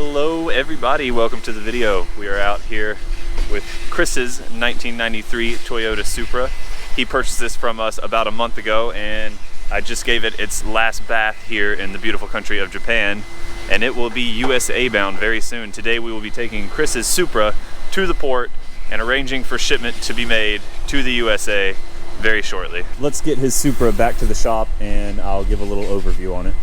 Hello everybody, welcome to the video. We are out here with Chris's 1993 Toyota Supra. He purchased this from us about a month ago and I just gave it its last bath here in the beautiful country of Japan, and it will be USA bound very soon. Today we will be taking Chris's Supra to the port and arranging for shipment to be made to the USA very shortly. Let's get his Supra back to the shop and I'll give a little overview on it.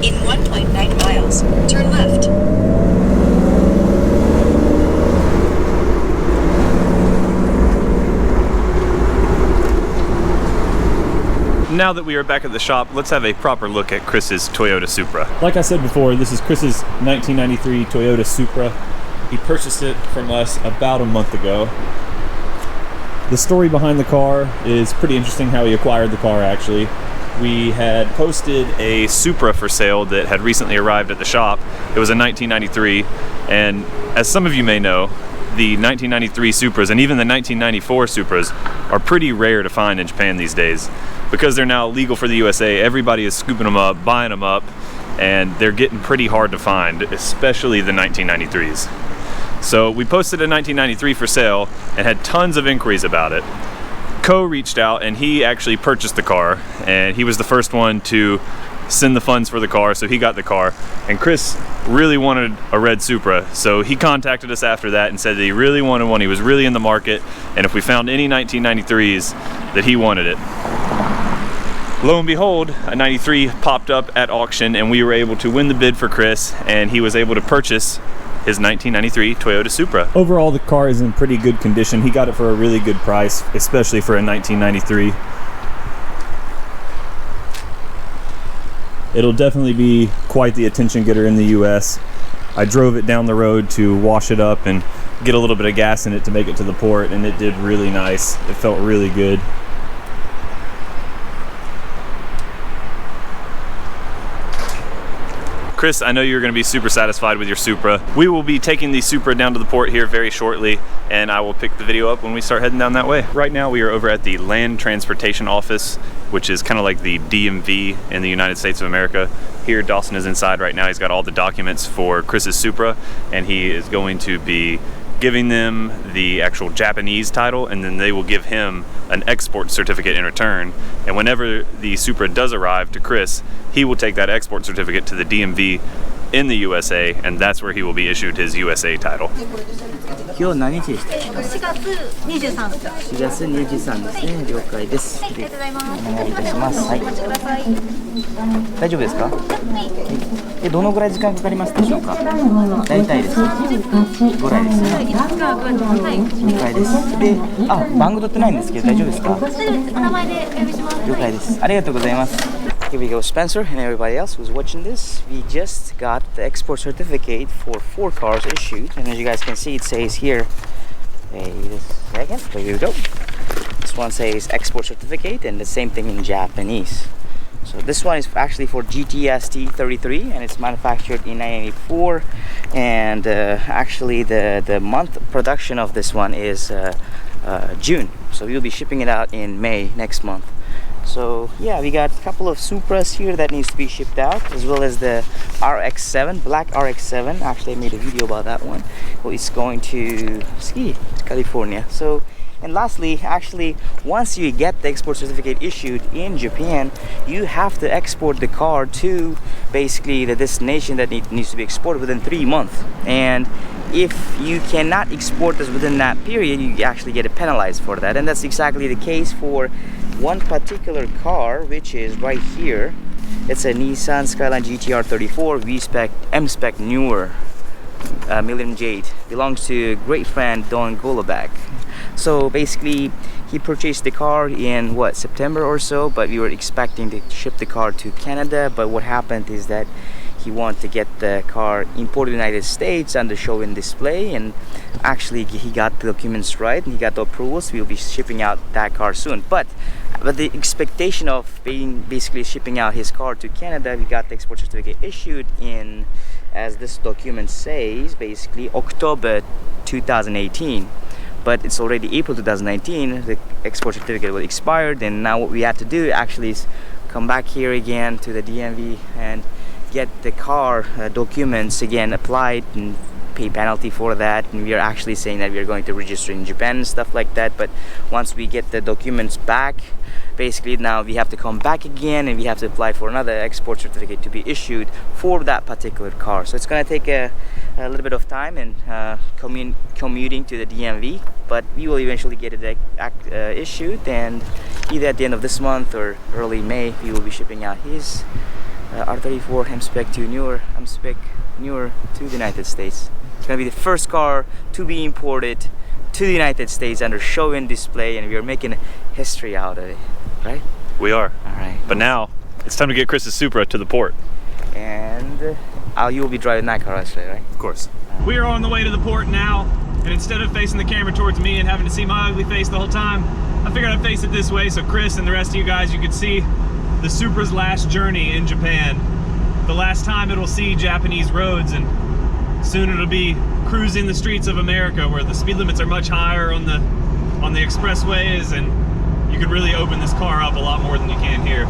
In 1.9 miles, turn left. Now that we are back at the shop, let's have a proper look at Chris's Toyota Supra. Like I said before, this is Chris's 1993 Toyota Supra. He purchased it from us about a month ago. The story behind the car is pretty interesting, how he acquired the car actually. We had posted a Supra for sale that had recently arrived at the shop. It was a 1993, and as some of you may know, the 1993 Supras and even the 1994 Supras are pretty rare to find in Japan these days. Because they're now legal for the USA, everybody is scooping them up, buying them up, and they're getting pretty hard to find, especially the 1993s. So we posted a 1993 for sale and had tons of inquiries about it. Co reached out and he actually purchased the car, and he was the first one to send the funds for the car, so he got the car. And Chris really wanted a red Supra, so he contacted us after that and said that he really wanted one. He was really in the market, and if we found any 1993s, that he wanted it. Lo and behold, a 93 popped up at auction and we were able to win the bid for Chris, and he was able to purchase his 1993 Toyota Supra. Overall, the car is in pretty good condition. He got it for a really good price, especially for a 1993. It'll definitely be quite the attention getter in the US. I drove it down the road to wash it up and get a little bit of gas in it to make it to the port, and it did really nice. It felt really good. Chris, I know you're going to be super satisfied with your Supra. We will be taking the Supra down to the port here very shortly, and I will pick the video up when we start heading down that way. Right now we are over at the Land Transportation Office, which is kind of like the DMV in the United States of America. Here Dawson is inside right now. He's got all the documents for Chris's Supra, and he is going to be giving them the actual Japanese title, and then they will give him an export certificate in return. And whenever the Supra does arrive to Chris, he will take that export certificate to the DMV in the USA, and that's where he will be issued his USA title. 今日何日でした？4月23ですね。了解です。お願いいたします。はい。大丈夫ですか？どのぐらい時間かかりますでしょうか？大体ですね。ぐらいですね。了解です。で、番号取ってないんですけど大丈夫ですか？了解です。ありがとうございます。Here we go, Spencer and everybody else who's watching this. We just got the export certificate for 4 cars issued, and as you guys can see, it says here, wait a second, here we go. This one says export certificate, and the same thing in Japanese. So this one is actually for GTST 33, and it's manufactured in 1984, and actually the month production of this one is June, so we'll be shipping it out in May next month. So yeah, we got a couple of Supras here that needs to be shipped out, as well as the RX-7, black RX-7. Actually, I made a video about that one. Well, it's going to Ski, California. So, and lastly, actually, once you get the export certificate issued in Japan, you have to export the car to basically the destination that needs to be exported within 3 months. And if you cannot export this within that period, you actually get penalized for that. And that's exactly the case for one particular car, which is right here. It's a Nissan Skyline GTR 34 V-Spec M-Spec newer Millennium Jade. Belongs to a great friend Don Golubak. So basically he purchased the car in September or so, but we were expecting to ship the car to Canada. But what happened is that he wanted to get the car imported to the United States under show and display, and actually he got the documents right and he got the approvals. We'll be shipping out that car soon. But the expectation of basically shipping out his car to Canada, we got the export certificate issued in as this document says, basically October 2018. But it's already April 2019, the export certificate was expired, and now what we have to do actually is come back here again to the DMV and get the car documents again applied and pay penalty for that. And we are actually saying that we are going to register in Japan and stuff like that. But once we get the documents back, basically now we have to come back again and we have to apply for another export certificate to be issued for that particular car. So it's going to take a little bit of time and commuting to the DMV, but we will eventually get it issued, and either at the end of this month or early May we will be shipping out his R34 M-Spec to newer to the United States. It's going to be the first car to be imported to the United States under show and display, and we are making history out of it, right? We are. All right. But now it's time to get Chris's Supra to the port. And you will be driving that car actually, right? Of course. We are on the way to the port now, and instead of facing the camera towards me and having to see my ugly face the whole time, I figured I'd face it this way so Chris and the rest of you guys, you could see the Supra's last journey in Japan. The last time it'll see Japanese roads, and soon it'll be cruising the streets of America where the speed limits are much higher on the expressways, and you can really open this car up a lot more than you can here.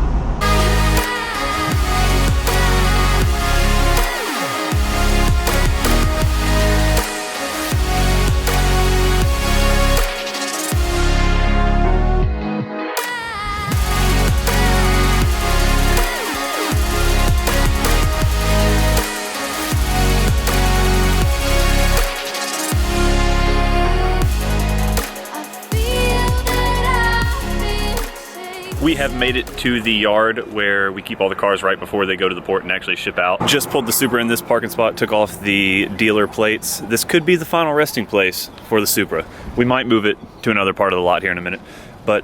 We have made it to the yard where we keep all the cars right before they go to the port and actually ship out. Just pulled the Supra in this parking spot, took off the dealer plates. This could be the final resting place for the Supra. We might move it to another part of the lot here in a minute, but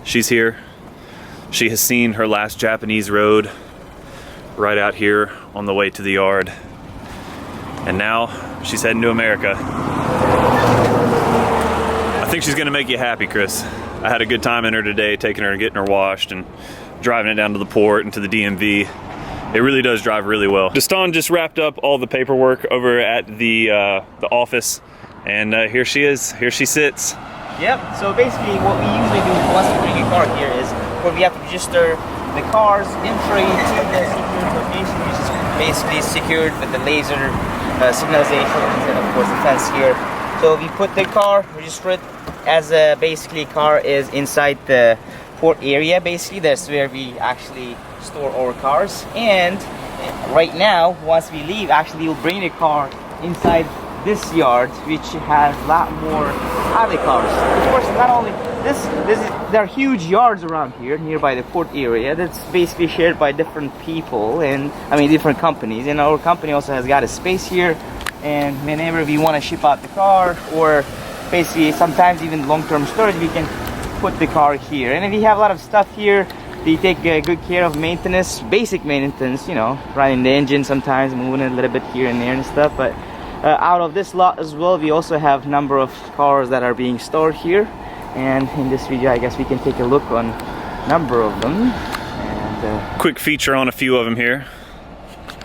she's here. She has seen her last Japanese road right out here on the way to the yard. And now she's heading to America. I think she's gonna make you happy, Chris. I had a good time in her today, taking her and getting her washed and driving it down to the port and to the DMV. It really does drive really well. Destan just wrapped up all the paperwork over at the office, and here she is. Here she sits. Yep. So basically, what we usually do once we bring a car here is where we have to register the car's entry to the secured location, which is basically secured with the laser signalizations and of course the fence here. So we put the car, register it as basically car is inside the port area. Basically that's where we actually store our cars, and right now once we leave, actually we'll bring the car inside this yard, which has a lot more other cars. Of course, not only there are huge yards around here nearby the port area that's basically shared by different people, and I mean different companies, and our company also has got a space here, and whenever we want to ship out the car, or basically sometimes even long-term storage, we can put the car here. And if we have a lot of stuff here, they take good care of maintenance, basic maintenance, you know, running the engine sometimes, moving it a little bit here and there and stuff. But out of this lot as well, we also have a number of cars that are being stored here, and in this video I guess we can take a look on a number of them. And quick feature on a few of them here.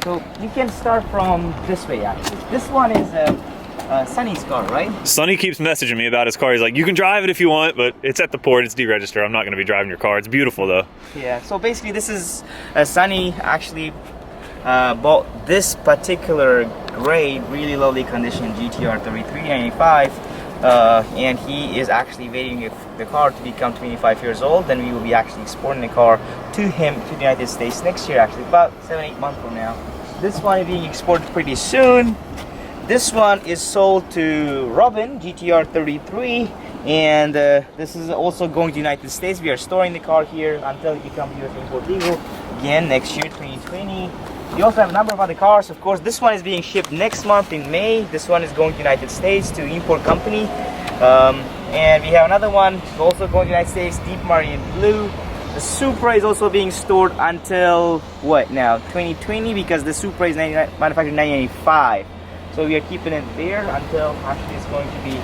So you can start from this way actually. This one is Sunny's car, right? Sonny keeps messaging me about his car. He's like, you can drive it if you want, but it's at the port, it's deregistered. I'm not gonna be driving your car. It's beautiful though. Yeah, so basically this is Sunny actually bought this particular gray, really lovely condition GTR 3395, and he is actually waiting for the car to become 25 years old. Then we will be actually exporting the car to him to the United States next year, actually about 7-8 months from now. This one is being exported pretty soon. This one is sold to Robin, GTR 33, and this is also going to the United States. We are storing the car here until it becomes US import legal again next year, 2020. We also have a number of other cars. Of course, this one is being shipped next month in May. This one is going to the United States to import company. And we have another one also going to the United States, Deep Marine Blue. The Supra is also being stored until what now? 2020, because the Supra is manufactured in 1995. So we are keeping it there until actually it's going to be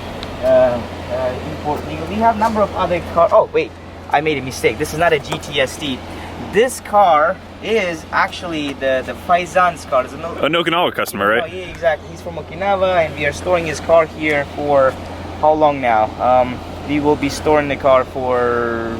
import legal. We have a number of other cars. Oh wait, I made a mistake. This is not a GTST. this car is actually the Faizan's car. It's An Okinawa customer, Oh right? yeah, exactly. He's from Okinawa, and we are storing his car here for how long now? We will be storing the car for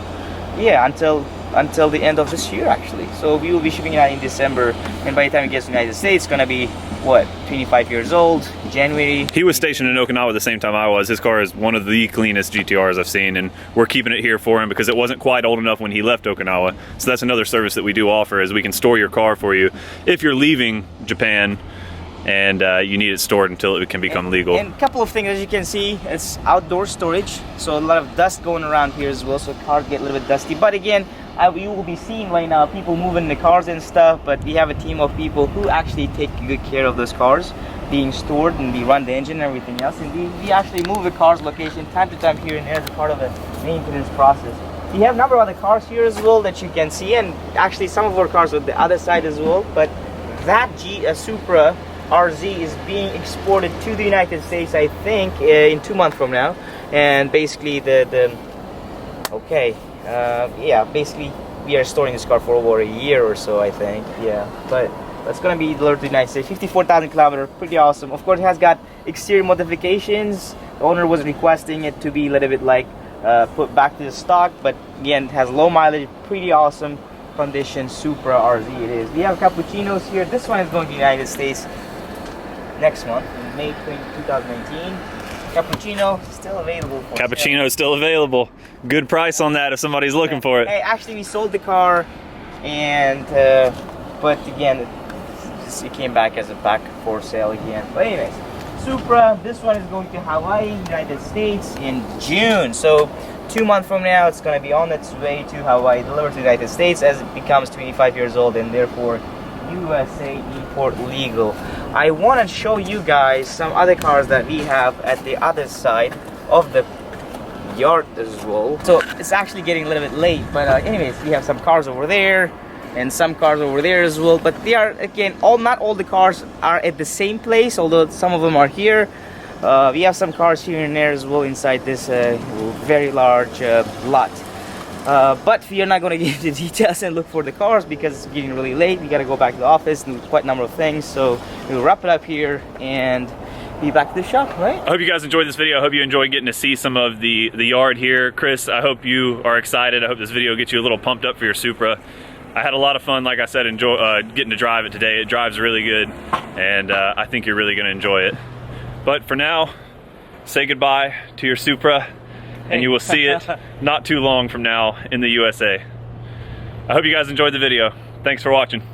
until the end of this year actually. So we will be shipping it out in December, and by the time it gets to the United States, it's gonna be what, 25 years old, January. He was stationed in Okinawa the same time I was. His car is one of the cleanest GTRs I've seen, and we're keeping it here for him because it wasn't quite old enough when he left Okinawa. So that's another service that we do offer, is we can store your car for you if you're leaving Japan and you need it stored until it can become legal. And a couple of things, as you can see, it's outdoor storage, so a lot of dust going around here as well, so cars get a little bit dusty. But again, you will be seeing right now people moving the cars and stuff, but we have a team of people who actually take good care of those cars being stored, and we run the engine and everything else, and we actually move the cars location time to time here and there as a part of the maintenance process. We have a number of other cars here as well that you can see, and actually some of our cars are the other side as well, but that Supra RZ is being exported to the United States, I think, in 2 months from now. And basically basically we are storing this car for over a year or so, I think. Yeah, but that's gonna be delivered to the United States. 54,000 kilometers, pretty awesome. Of course, it has got exterior modifications. The owner was requesting it to be a little bit like put back to the stock, but again, it has low mileage, pretty awesome condition Supra RZ it is. We have cappuccinos here. This one is going to the United States next month, in May 2019. Cappuccino still available for Cappuccino is still available. Good price on that if somebody's looking for it. Hey, actually we sold the car, and but again it came back as a back for sale again. But anyways, Supra, this one is going to Hawaii, United States in June. So 2 months from now it's going to be on its way to Hawaii, delivered to the United States as it becomes 25 years old, and therefore USA import legal. I want to show you guys some other cars that we have at the other side of the yard as well. So it's actually getting a little bit late, but anyways, we have some cars over there and some cars over there as well, but they are, again, not all the cars are at the same place, although some of them are here. We have some cars here and there as well inside this very large lot. But we are not going to get into details and look for the cars because it's getting really late. We got to go back to the office and do quite a number of things. So we'll wrap it up here and be back to the shop, right? I hope you guys enjoyed this video. I hope you enjoyed getting to see some of the yard here. Chris, I hope you are excited. I hope this video gets you a little pumped up for your Supra. I had a lot of fun, like I said, getting to drive it today. It drives really good, and I think you're really going to enjoy it. But for now, say goodbye to your Supra, and you will see it not too long from now in the USA. I hope you guys enjoyed the video. Thanks for watching.